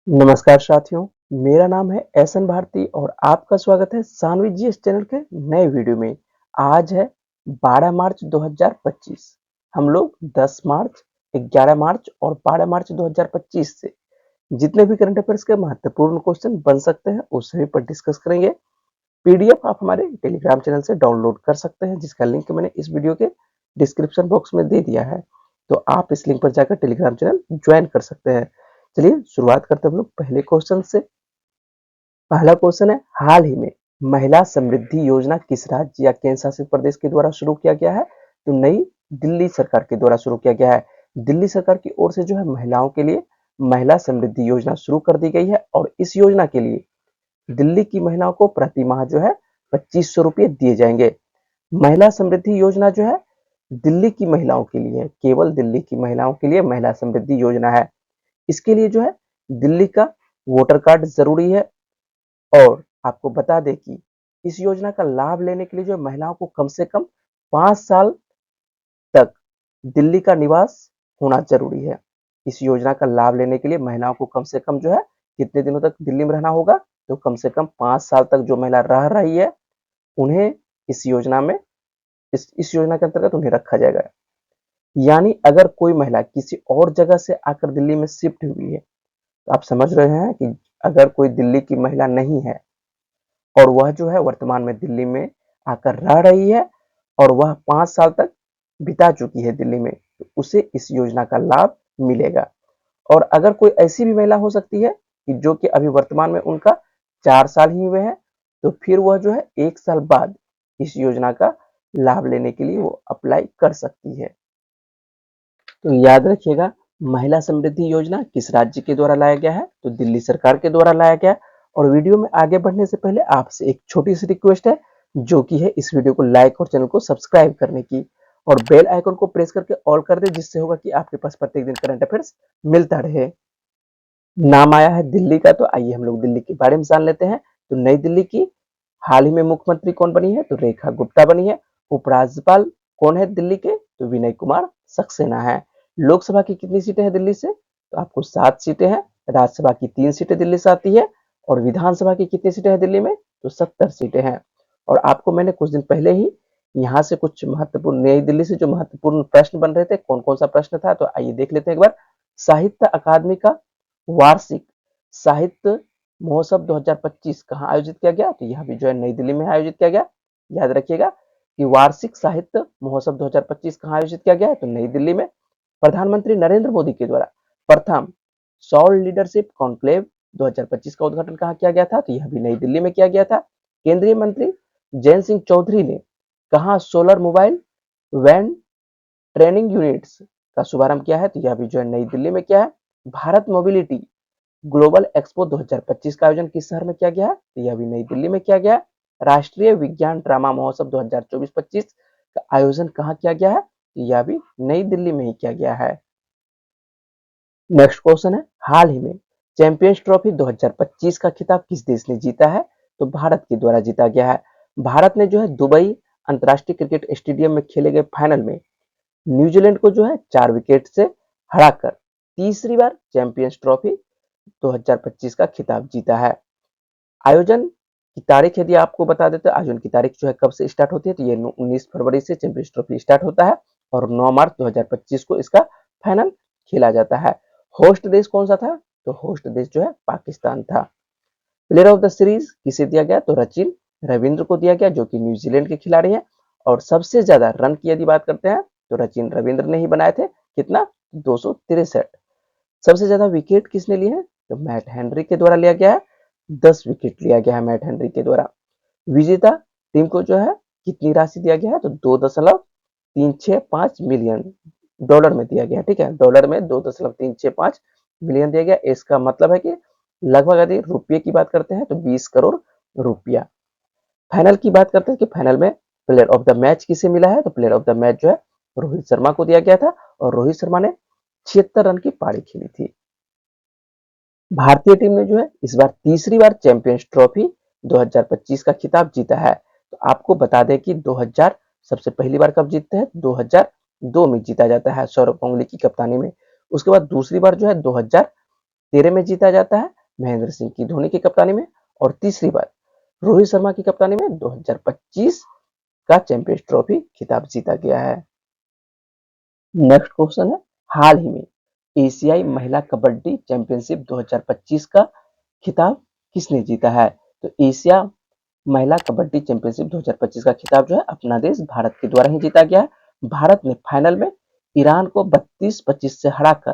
नमस्कार साथियों, मेरा नाम है एहसन भारती और आपका स्वागत है सानवी जी इस चैनल के नए वीडियो में। आज है 12 मार्च 2025। हम लोग 10 मार्च, 11 मार्च और 12 मार्च 2025 से जितने भी करंट अफेयर्स के महत्वपूर्ण क्वेश्चन बन सकते हैं उस सभी पर डिस्कस करेंगे। पीडीएफ आप हमारे टेलीग्राम चैनल से डाउनलोड कर सकते हैं जिसका लिंक मैंने इस वीडियो के डिस्क्रिप्शन बॉक्स में दे दिया है, तो आप इस लिंक पर जाकर टेलीग्राम चैनल ज्वाइन कर सकते हैं। चलिए शुरुआत करते हैं हम लोग पहले क्वेश्चन से। पहला क्वेश्चन है, हाल ही में महिला समृद्धि योजना किस राज्य या केंद्र शासित प्रदेश के द्वारा शुरू किया गया है? तो नई दिल्ली सरकार के द्वारा शुरू किया गया है। दिल्ली सरकार की ओर से जो है महिलाओं के लिए महिला समृद्धि योजना शुरू कर दी गई है और इस योजना के लिए दिल्ली की महिलाओं को प्रति माह जो है 2500 रुपये दिए जाएंगे। महिला समृद्धि योजना जो है दिल्ली की महिलाओं के लिए है, केवल दिल्ली की महिलाओं के लिए महिला समृद्धि योजना है। इसके लिए जो है दिल्ली का वोटर कार्ड जरूरी है और आपको बता दें कि इस योजना का लाभ लेने के लिए जो महिलाओं को कम से कम 5 साल तक दिल्ली का निवास होना जरूरी है। इस योजना का लाभ लेने के लिए महिलाओं को कम से कम जो है कितने दिनों तक दिल्ली में रहना होगा? तो कम से कम 5 साल तक जो महिला रह रही है उन्हें इस योजना में इस योजना के अंतर्गत उन्हें रखा जाएगा। यानी अगर कोई महिला किसी और जगह से आकर दिल्ली में शिफ्ट हुई है, तो आप समझ रहे हैं कि अगर कोई दिल्ली की महिला नहीं है और वह जो है वर्तमान में दिल्ली में आकर रह रही है और वह 5 साल तक बिता चुकी है दिल्ली में, तो उसे इस योजना का लाभ मिलेगा। और अगर कोई ऐसी भी महिला हो सकती है कि जो कि अभी वर्तमान में उनका 4 साल ही हुए हैं, तो फिर वह जो है 1 साल बाद इस योजना का लाभ लेने के लिए वो अप्लाई कर सकती है। तो याद रखिएगा, महिला समृद्धि योजना किस राज्य के द्वारा लाया गया है? तो दिल्ली सरकार के द्वारा लाया गया है। और वीडियो में आगे बढ़ने से पहले आपसे एक छोटी सी रिक्वेस्ट है, जो कि है इस वीडियो को लाइक और चैनल को सब्सक्राइब करने की और बेल आइकन को प्रेस करके ऑल कर दे, जिससे होगा कि आपके पास प्रत्येक दिन करंट अफेयर्स मिलता रहे। नाम आया है दिल्ली का, तो आइए हम लोग दिल्ली के बारे में जान लेते हैं। तो नई दिल्ली की हाल ही में मुख्यमंत्री कौन बनी है? तो रेखा गुप्ता बनी है। उपराज्यपाल कौन है दिल्ली के? तो विनय कुमार सक्सेना है। लोकसभा की कितनी सीटें हैं दिल्ली से? तो आपको 7 सीटें हैं। राज्यसभा की 3 सीटें दिल्ली से आती है और विधानसभा की कितनी सीटें हैं दिल्ली में? तो 70 सीटें हैं। और आपको मैंने कुछ दिन पहले ही यहाँ से कुछ महत्वपूर्ण नई दिल्ली से जो महत्वपूर्ण प्रश्न बन रहे थे, कौन कौन सा प्रश्न था, तो आइए देख लेते हैं एक बार। साहित्य अकादमी का वार्षिक साहित्य महोत्सव 2025 कहाँ आयोजित किया गया? तो यह भी जो है नई दिल्ली में आयोजित किया गया। याद रखिएगा कि वार्षिक साहित्य महोत्सव 2025 कहाँ आयोजित किया गया है? तो नई दिल्ली में। प्रधानमंत्री नरेंद्र मोदी के द्वारा प्रथम सौर लीडरशिप कॉन्क्लेव 2025 का उद्घाटन कहाँ किया गया था? तो यह भी नई दिल्ली में किया गया था। केंद्रीय मंत्री जयंत सिंह चौधरी ने कहाँ solar mobile van training units का शुभारंभ किया है? तो यह भी जो है नई दिल्ली में किया है। भारत मोबिलिटी ग्लोबल एक्सपो 2025 का आयोजन किस शहर में किया गया है? तो यह भी नई दिल्ली में किया गया है। राष्ट्रीय विज्ञान ड्रामा महोत्सव 2024-25 का आयोजन कहाँ किया गया है? तो यह भी नई दिल्ली में ही किया गया है। नेक्स्ट क्वेश्चन है, हाल ही में चैंपियंस ट्रॉफी 2025 का खिताब किस देश ने जीता है? तो भारत के द्वारा जीता गया है। भारत ने जो है दुबई अंतर्राष्ट्रीय क्रिकेट स्टेडियम में खेले गए फाइनल में न्यूजीलैंड को जो है 4 विकेट से हराकर तीसरी बार चैंपियंस ट्रॉफी 2025 का खिताब जीता है। आयोजन की तारीख यदि आपको बता देते, आयोजन की तारीख जो है कब से स्टार्ट होती है? तो ये 19 फरवरी से चैंपियंस ट्रॉफी स्टार्ट होता है और 9 मार्च 2025 को इसका फाइनल खेला जाता है। होस्ट देश कौन सा था? तो होस्ट देश जो है पाकिस्तान था। प्लेयर ऑफ द सीरीज किसे दिया गया? तो रचिन रविंद्र को दिया गया, जो कि न्यूजीलैंड के खिलाड़ी हैं। और सबसे ज्यादा रन की यदि बात करते हैं तो रचिन रविंद्र ने ही बनाए थे। कितना? 263। सबसे ज्यादा विकेट किसने लिए हैं? तो मैट हेनरी के द्वारा लिया गया है। 10 विकेट लिया गया है मैट हेनरी के द्वारा। विजेता टीम को जो है कितनी राशि दिया गया है? तो 2.365 मिलियन डॉलर में दिया गया है। ठीक है, डॉलर में 2.365 मिलियन दिया गया। इसका मतलब है कि लगभग यदि रुपये की बात करते हैं तो 20 करोड़ रुपया। फाइनल की बात करते हैं कि फाइनल में प्लेयर ऑफ द मैच किसे मिला है? तो प्लेयर ऑफ द मैच जो है रोहित शर्मा को दिया गया था और रोहित शर्मा ने 76 रन की पारी खेली थी। भारतीय टीम ने जो है इस बार तीसरी बार चैंपियंस ट्रॉफी 2025 का खिताब जीता है। तो आपको बता दें कि 2000 सबसे पहली बार कब जीतते हैं? 2002 में जीता जाता है सौरव गांगुली की कप्तानी में। उसके बाद दूसरी बार जो है 2013 में जीता जाता है महेंद्र सिंह की धोनी की कप्तानी में और तीसरी बार रोहित शर्मा की कप्तानी में 2025 का चैंपियंस ट्रॉफी खिताब जीता गया है। नेक्स्ट क्वेश्चन है, हाल ही में एशियाई महिला कबड्डी चैंपियनशिप 2025 का खिताब किसने जीता है? तो एशिया महिला कबड्डी चैंपियनशिप 2025 का खिताब जो है अपना देश भारत के द्वारा ही जीता गया है। भारत ने फाइनल में ईरान को 32-25 से हराकर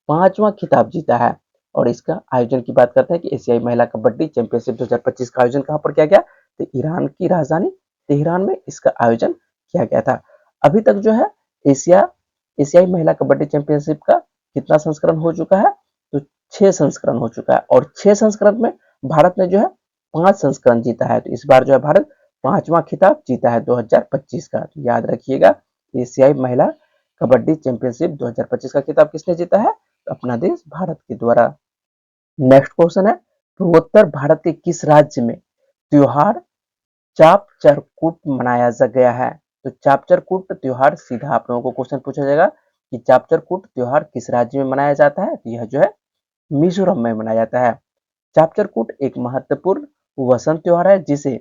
पांचवा खिताब जीता है। और इसका आयोजन की बात करते हैं कि एशियाई महिला कबड्डी चैंपियनशिप 2025 का आयोजन कहां पर किया गया? तो ईरान की राजधानी तेहरान में इसका आयोजन किया गया था। अभी तक जो है एशियाई महिला कबड्डी चैंपियनशिप का कितना संस्करण हो चुका है? तो 6 संस्करण हो चुका है और 6 संस्करण में भारत ने जो है 5 संस्करण जीता है। तो इस बार जो है भारत पांचवा खिताब जीता है 2025 का। तो याद रखिएगा, एशियाई महिला कबड्डी चैंपियनशिप 2025 का खिताब किसने जीता है? तो अपना देश भारत के द्वारा। नेक्स्ट क्वेश्चन है, पूर्वोत्तर भारत के किस राज्य में त्योहार चाप चरकूट मनाया गया है? तो चाप चरकूट त्योहार सीधा आप लोगों को क्वेश्चन पूछा जाएगा कि चाप चरकूट त्योहार किस राज्य में मनाया जाता है? तो यह जो है मिजोरम में मनाया जाता है। चाप चरकूट एक महत्वपूर्ण वसंत त्योहार है जिसे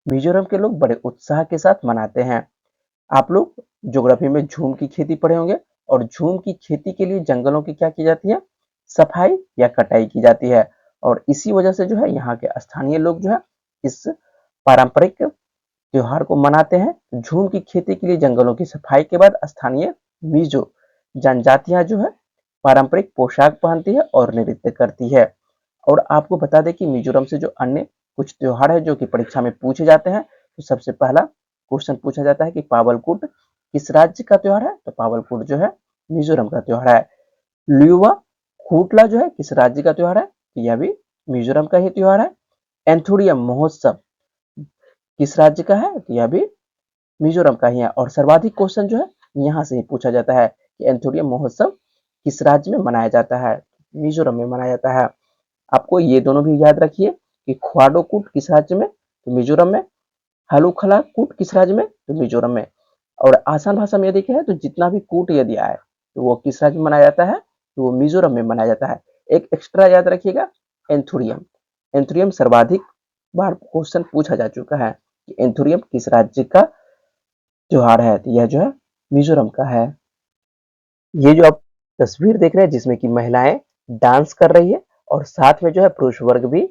मिजोरम के लोग बड़े उत्साह के साथ मनाते हैं। आप लोग ज्योग्राफी में झूम की खेती पढ़े होंगे और झूम की खेती के लिए जंगलों की क्या की जाती है? सफाई या कटाई की जाती है। और इसी वजह से जो है यहाँ के स्थानीय लोग जो है इस पारंपरिक त्योहार को मनाते हैं। झूम की खेती के लिए जंगलों की सफाई के बाद स्थानीय मिजो जनजातियां जो है पारंपरिक पोशाक पहनती है और नृत्य करती है। और आपको बता दें कि मिजोरम से जो अन्य कुछ त्योहार है जो कि परीक्षा में पूछे जाते हैं, तो सबसे पहला क्वेश्चन पूछा जाता है कि पावलकुट किस राज्य का त्योहार है? तो पावलकुट जो है मिजोरम का त्योहार है। ल्यूवा खूटला जो है किस राज्य का त्योहार है? तो यह भी मिजोरम का ही त्योहार है। एंथोरियम महोत्सव किस राज्य का है? तो यह भी मिजोरम का ही है। और सर्वाधिक क्वेश्चन जो है यहाँ से ही पूछा जाता है कि एंथोरियम महोत्सव किस राज्य में मनाया जाता है? मिजोरम में मनाया जाता है। आपको ये दोनों भी याद रखिए कि ख्वाडो कूट किस राज्य में? तो मिजोरम में। हलुखला कूट किस राज्य में? तो मिजोरम में। और आसान भाषा में यदि कहें तो जितना भी कूट यदि आए तो वो किस राज्य में मनाया जाता है? तो वो मिजोरम में मनाया जाता है। एक एक्स्ट्रा याद रखिएगा, एंथोरियम। एंथोरियम सर्वाधिक बार क्वेश्चन पूछा जा चुका है कि एंथोरियम किस राज्य का त्योहार है? तो यह जो है मिजोरम का है। ये जो आप तस्वीर देख रहे हैं जिसमें कि महिलाएं डांस कर रही है और साथ में जो है पुरुष वर्ग भी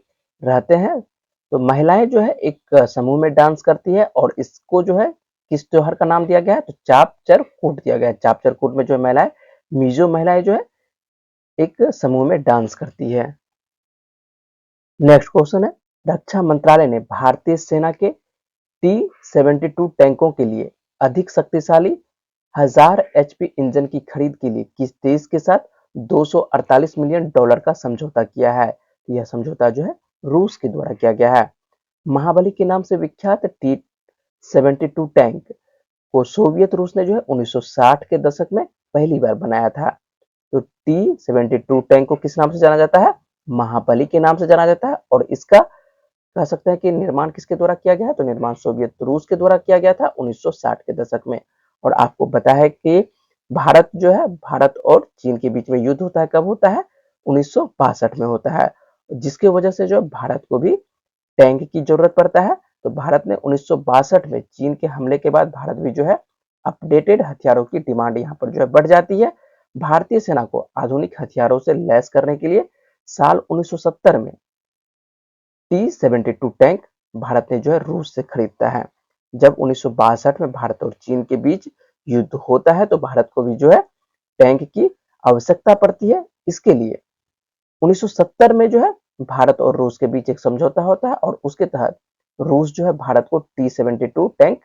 रहते हैं। तो महिलाएं जो है एक समूह में डांस करती है और इसको जो है किस त्योहार का नाम दिया गया है? तो चाप चर कूट दिया गया है। चाप चर कूट में जो महिलाएं मिजो महिलाएं जो है एक समूह में डांस करती है। नेक्स्ट क्वेश्चन है, रक्षा मंत्रालय ने भारतीय सेना के T-72 टैंकों के लिए अधिक शक्तिशाली 1000 एचपी इंजन की खरीद के लिए किस देश के साथ 248 मिलियन डॉलर का समझौता किया है? यह समझौता जो है रूस के द्वारा किया गया है। महाबली के नाम से विख्यात T-72 टैंक को सोवियत रूस ने जो है 1960 के दशक में पहली बार बनाया था। तो T-72 टैंक को किस नाम से जाना जाता है? महाबली के नाम से जाना जाता है। और इसका कह सकते हैं कि निर्माण किसके द्वारा किया गया है? तो निर्माण सोवियत रूस के द्वारा किया गया था 1960 के दशक में। और आपको पता है कि भारत जो है भारत और चीन के बीच में युद्ध होता है, कब होता है? 1962 में होता है, जिसकी वजह से जो भारत को भी टैंक की जरूरत पड़ता है। तो भारत ने 1962 में चीन के हमले के बाद भारत भी जो है अपडेटेड हथियारों की डिमांड यहाँ पर जो है बढ़ जाती है। भारतीय सेना को आधुनिक हथियारों से लैस करने के लिए साल 1970 में T-72 टैंक भारत ने जो है रूस से खरीदता है। जब 1962 में भारत और चीन के बीच युद्ध होता है तो भारत को भी जो है टैंक की आवश्यकता पड़ती है। इसके लिए 1970 में जो है भारत और रूस के बीच एक समझौता होता है और उसके तहत रूस जो है भारत को T-72 टैंक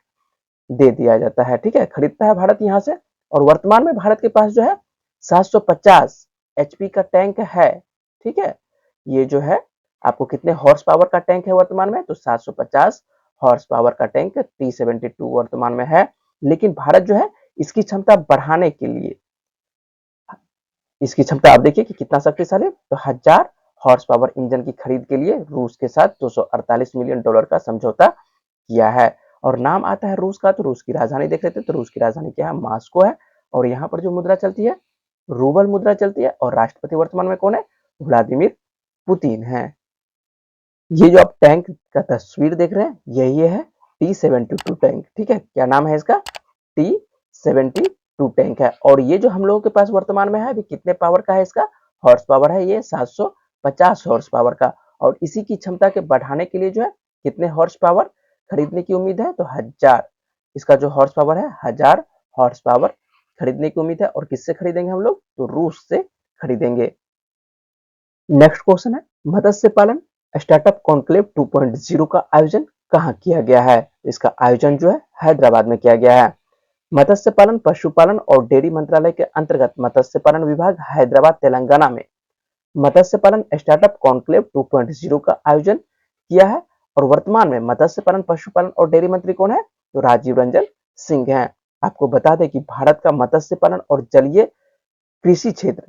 दे दिया जाता है। ठीक है, खरीदता है भारत यहाँ से। और वर्तमान में भारत के पास जो है 750 एचपी का टैंक है। ठीक है, ये जो है आपको कितने हॉर्स पावर का टैंक है वर्तमान में? तो 750 हॉर्स पावर का टैंक T-72 वर्तमान में है। लेकिन भारत जो है इसकी क्षमता बढ़ाने के लिए, इसकी क्षमता आप देखिए कि कितना शक्तिशाली, तो 1000 हॉर्स पावर इंजन की खरीद के लिए रूस के साथ 248 मिलियन डॉलर का समझौता किया है। और नाम आता है रूस का, तो रूस की राजधानी देख लेते हैं। तो रूस की राजधानी क्या है? मॉस्को है। और यहाँ पर जो मुद्रा चलती है रूबल मुद्रा चलती है। और राष्ट्रपति वर्तमान में कौन है? व्लादिमीर पुतिन हैं। ये जो आप टैंक का तस्वीर देख रहे हैं यही है T-72 टैंक। ठीक है, क्या नाम है इसका? T-72 टैंक है। और ये जो हम लोगों के पास वर्तमान में है अभी कितने पावर का है? इसका हॉर्स पावर है ये 750 हॉर्स पावर का। और इसी की क्षमता के बढ़ाने के लिए जो है कितने हॉर्स पावर खरीदने की उम्मीद है? तो 1000। इसका जो हॉर्स पावर है 1000 हॉर्स पावर खरीदने की उम्मीद है। और किससे खरीदेंगे हम लोग? तो रूस से खरीदेंगे। नेक्स्ट क्वेश्चन है मत्स्य पालन स्टार्टअप कॉन्क्लेव 2.0 का आयोजन कहाँ किया गया है? इसका आयोजन जो है हैदराबाद में किया गया है। मत्स्य पालन पशुपालन और डेयरी मंत्रालय के अंतर्गत मत्स्य पालन विभाग हैदराबाद तेलंगाना में मत्स्य पालन स्टार्टअप कॉन्क्लेव 2.0 का आयोजन किया है। और वर्तमान में मत्स्य पालन पशुपालन और डेयरी मंत्री कौन है? तो राजीव रंजन सिंह हैं। आपको बता दें कि भारत का मत्स्य पालन और जलीय कृषि क्षेत्र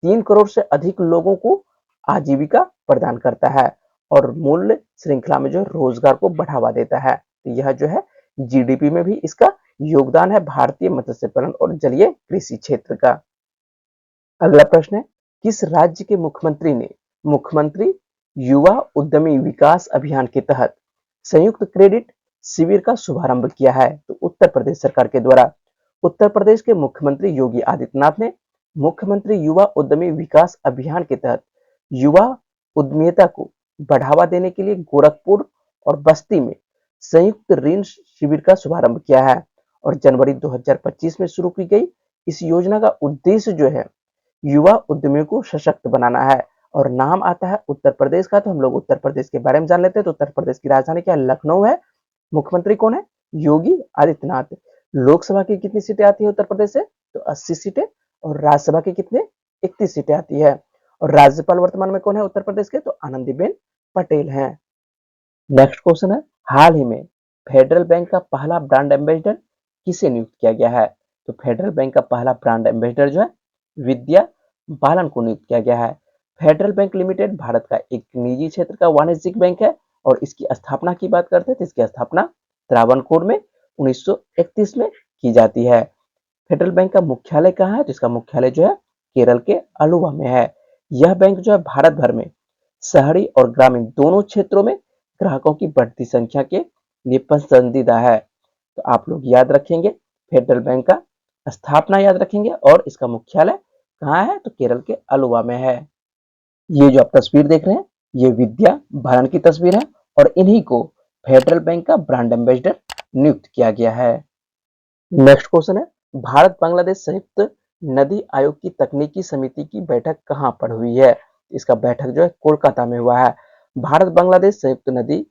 3 करोड़ से अधिक लोगों को आजीविका प्रदान करता है और मूल्य श्रृंखला में जो रोजगार को बढ़ावा देता है। तो यह जो है जीडीपी में भी इसका योगदान है भारतीय मत्स्य पालन और जलीय कृषि क्षेत्र का। अगला प्रश्न है किस राज्य के मुख्यमंत्री ने मुख्यमंत्री युवा उद्यमी विकास अभियान के तहत संयुक्त क्रेडिट शिविर का शुभारंभ किया है? तो उत्तर प्रदेश सरकार के द्वारा। उत्तर प्रदेश के मुख्यमंत्री योगी आदित्यनाथ ने मुख्यमंत्री युवा उद्यमी विकास अभियान के तहत युवा उद्यमिता को बढ़ावा देने के लिए गोरखपुर और बस्ती में संयुक्त ऋण शिविर का शुभारंभ किया है। और जनवरी 2025 में शुरू की गई इस योजना का उद्देश्य जो है युवा उद्यमियों को सशक्त बनाना है। और नाम आता है उत्तर प्रदेश का, तो हम लोग उत्तर प्रदेश के बारे में जान लेते हैं। तो उत्तर प्रदेश की राजधानी क्या है? लखनऊ है। मुख्यमंत्री कौन है? योगी आदित्यनाथ। लोकसभा की कितनी सीटें आती है उत्तर प्रदेश से? तो 80 सीटें। और राज्यसभा की कितने? 31 सीटें आती है। और राज्यपाल वर्तमान में कौन है उत्तर प्रदेश के? तो आनंदीबेन पटेल हैं। नेक्स्ट क्वेश्चन है हाल ही में फेडरल बैंक का पहला ब्रांड एम्बेसडर किसे नियुक्त किया गया है? तो फेडरल बैंक का पहला ब्रांड एम्बेसडर जो है विद्या बालन को नियुक्त किया गया है। फेडरल बैंक लिमिटेड भारत का एक निजी क्षेत्र का वाणिज्यिक बैंक है। और इसकी स्थापना की बात करते हैं तो इसकी स्थापना त्रावणकोर में 1931 में की जाती है। फेडरल बैंक का मुख्यालय कहाँ है? तो इसका मुख्यालय जो है केरल के अलुवा में है। यह बैंक जो है भारत भर में शहरी और ग्रामीण दोनों क्षेत्रों में ग्राहकों की बढ़ती संख्या के लिए पसंदीदा है। तो आप लोग याद रखेंगे फेडरल बैंक का स्थापना याद रखेंगे और इसका मुख्यालय कहाँ है? तो केरल के अलुवा में है। ये जो आप तस्वीर देख रहे हैं ये विद्या बालन की तस्वीर है और इन्हीं को फेडरल बैंक का ब्रांड एम्बेसडर नियुक्त किया गया है। नेक्स्ट क्वेश्चन है भारत बांग्लादेश संयुक्त नदी आयोग की तकनीकी समिति की बैठक कहां पर हुई है? इसका बैठक जो है कोलकाता में हुआ है। भारत बांग्लादेश संयुक्त नदी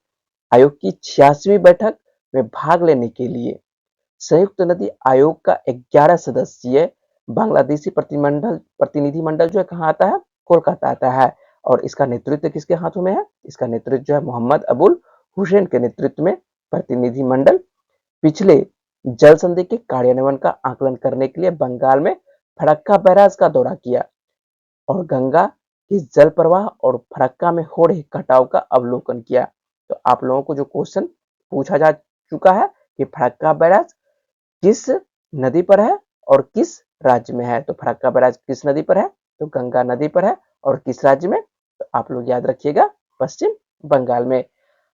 आयोग की 86वीं बैठक में भाग लेने के लिए संयुक्त नदी आयोग का 11 सदस्यीय बांग्लादेशी प्रतिनिधिमंडल जो है कहाँ आता है? कोलकाता आता है। और इसका नेतृत्व किसके हाथों में है? इसका नेतृत्व जो है मोहम्मद अबुल हुसैन के नेतृत्व में प्रतिनिधिमंडल पिछले जल संधि के कार्यान्वयन का आकलन करने के लिए बंगाल में फरक्का बैराज का दौरा किया और गंगा की जल प्रवाह और फरक्का में हो रहे कटाव का अवलोकन किया। तो आप लोगों को जो क्वेश्चन पूछा जा चुका है कि फरक्का बैराज किस नदी पर है और किस राज्य में है? तो फरक्का बैराज किस नदी पर है? तो गंगा नदी पर है। और किस राज्य में? तो आप लोग याद रखिएगा पश्चिम बंगाल में।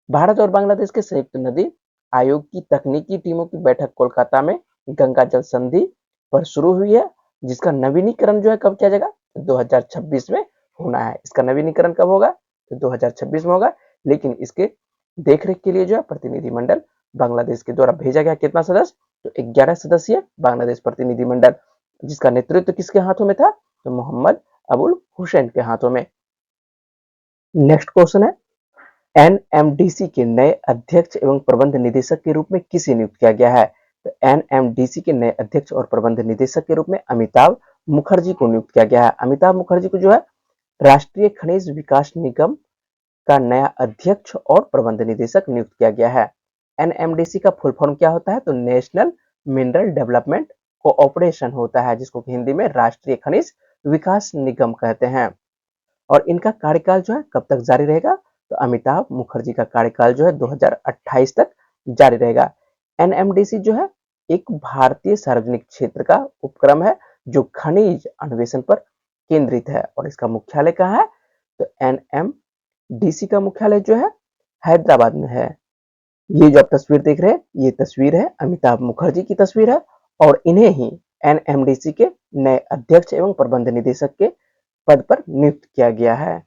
भारत और बांग्लादेश के संयुक्त नदी आयोग की तकनीकी टीमों की बैठक कोलकाता में गंगा जल संधि पर शुरू हुई है जिसका नवीनीकरण जो है कब किया जाएगा? 2026 में होना है। इसका नवीनीकरण कब होगा? तो 2026 में होगा। लेकिन इसके देखरेख के लिए जो है प्रतिनिधिमंडल बांग्लादेश के द्वारा भेजा गया। कितना सदस्य? तो 11 सदस्यीय बांग्लादेश प्रतिनिधिमंडल जिसका नेतृत्व किसके हाथों में था? तो मोहम्मद अबुल हुसैन के हाथों में। नेक्स्ट क्वेश्चन है एनएमडीसी के नए अध्यक्ष एवं प्रबंध निदेशक के रूप में किसे नियुक्त किया गया है? तो एनएमडीसी के नए अध्यक्ष और प्रबंध निदेशक के रूप में अमिताभ मुखर्जी को नियुक्त किया गया है। अमिताभ मुखर्जी को जो है राष्ट्रीय खनिज विकास निगम का नया अध्यक्ष और प्रबंध निदेशक नियुक्त किया गया है। एनएमडीसी का फुल फॉर्म क्या होता है? तो नेशनल मिनरल डेवलपमेंट कोऑपरेशन होता है जिसको हिंदी में राष्ट्रीय खनिज विकास निगम कहते हैं। और इनका कार्यकाल जो है कब तक जारी रहेगा? तो अमिताभ मुखर्जी का कार्यकाल जो है 2028 तक जारी रहेगा। एनएमडीसी जो है एक भारतीय सार्वजनिक क्षेत्र का उपक्रम है जो खनिज अन्वेषण पर केंद्रित है और इसका मुख्यालय कहाँ है? तो एनएमडीसी का मुख्यालय जो है हैदराबाद में है। ये जो आप तस्वीर देख रहे हैं, ये तस्वीर है अमिताभ मुखर्जी की तस्वीर है और इन्हें ही एनएमडीसी के नए अध्यक्ष एवं प्रबंध निदेशक के पद पर नियुक्त किया गया है।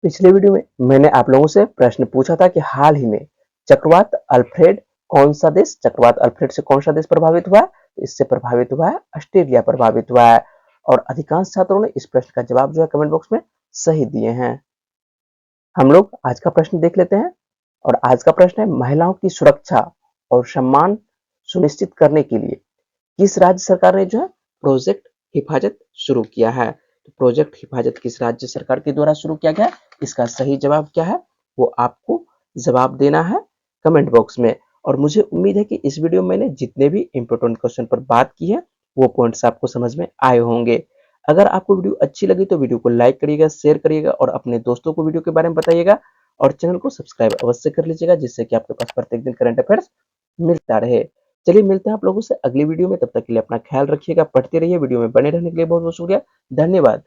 पिछले वीडियो में मैंने आप लोगों से प्रश्न पूछा था कि हाल ही में चक्रवात अल्फ्रेड चक्रवात अल्फ्रेड से कौन सा देश प्रभावित हुआ है? तो इससे प्रभावित हुआ है ऑस्ट्रेलिया प्रभावित हुआ है और अधिकांश छात्रों ने इस प्रश्न का जवाब जो है कमेंट बॉक्स में सही दिए हैं। हम लोग आज का प्रश्न देख लेते हैं और आज का प्रश्न है महिलाओं की सुरक्षा और सम्मान सुनिश्चित करने के लिए किस राज्य सरकार ने जो है प्रोजेक्ट हिफाजत शुरू किया है? तो प्रोजेक्ट हिफाजत किस राज्य सरकार के द्वारा शुरू किया गया है? इसका सही जवाब क्या है वो आपको जवाब देना है कमेंट बॉक्स में। और मुझे उम्मीद है कि इस वीडियो में मैंने जितने भी इंपॉर्टेंट क्वेश्चन पर बात की है वो पॉइंट्स आपको समझ में आए होंगे। अगर आपको वीडियो अच्छी लगी तो वीडियो को लाइक करिएगा, शेयर करिएगा और अपने दोस्तों को वीडियो के बारे में बताइएगा और चैनल को सब्सक्राइब अवश्य कर लीजिएगा जिससे कि आपके पास प्रत्येक दिन करंट अफेयर्स मिलता रहे। चलिए मिलते हैं आप लोगों से अगली वीडियो में, तब तक के लिए अपना ख्याल रखिएगा, पढ़ते रहिए, वीडियो में बने रहने के लिए बहुत बहुत शुक्रिया, धन्यवाद।